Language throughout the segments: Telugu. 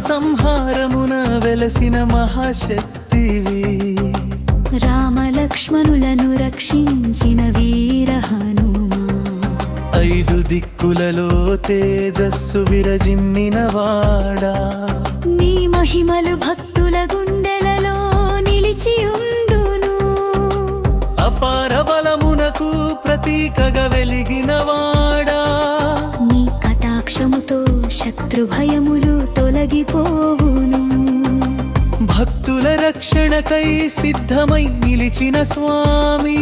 సంహారమున వెలసిన మహాశక్తివి. రామలక్ష్మణులను రక్షించిన వీర హనుమా. 5 దిక్కులలో తేజస్సు విరజిమ్మినవాడా. నీ మహిమలు భక్తుల గుండెలలో నిలిచియుండును. అపార బలమునకు ప్రతీకగా వెలిగినవాడా. నీ కటాక్షముతో శత్రు భయములు తొలగిపోవును. భక్తుల రక్షణకై సిద్ధమై నిలిచిన స్వామి.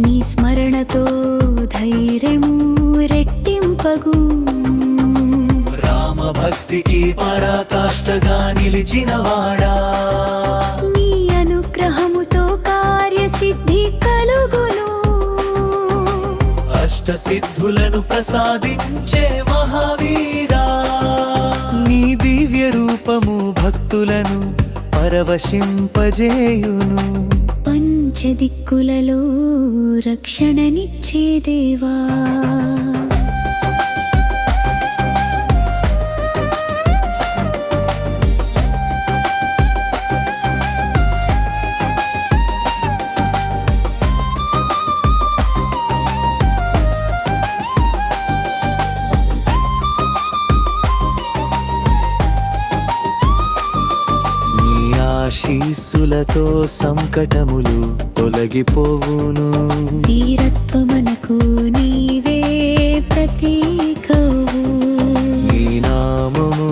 నీ స్మరణతో ధైర్యము రెట్టింపగు. రామ భక్తికి పరాకాష్ఠగా నిలిచినవాడా. నీ అనుగ్రహముతో కార్యసిద్ధి కలుగును. అష్టసిద్ధులను ప్రసాదించే మహావీరా. నీ దివ్య రూపము భక్తులను పరవశింపజేయును. పంచదిక్కులలో రక్షణనిచ్చే దేవా. ఆశీస్సులతో సంకటములు తొలగిపోవును. వీరత్వమునకు నీవే ప్రతీకవు. నీ నామము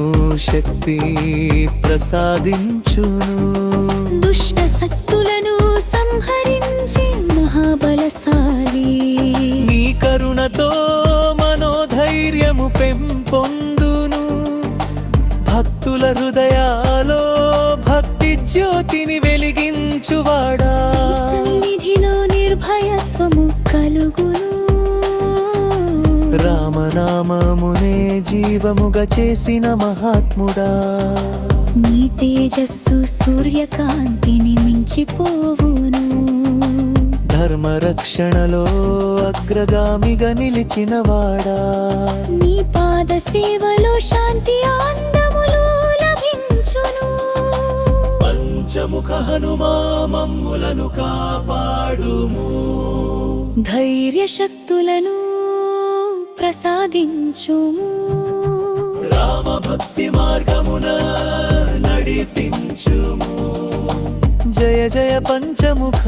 శక్తి ప్రసాదించును. దుష్ట శక్తులను సంహరించి మహాబలశాలి. నీ కరుణతో మనోధైర్యము పెంపొందును. భక్తుల హృదయాలో భక్తి జ్యోతిని వెలిగించువాడా. సన్నిధిలో నిర్భయత్వము కలుగును. రామనామమునే జీవముగా చేసిన మహాత్ముడా. నీ తేజస్సు సూర్యకాంతిని మించిపోవును. ధర్మరక్షణలో అగ్రగామిగా నిలిచినవాడా. నీ పాద సేవలో శాంతి ఆనందములు లభించును. పంచముఖ హనుమా మమ్ములను కాపాడుము. ధైర్య శక్తులను ప్రసాదించుము. రామ భక్తి మార్గమున నడిపించుము. జయ జయ పంచముఖాంజనేయ.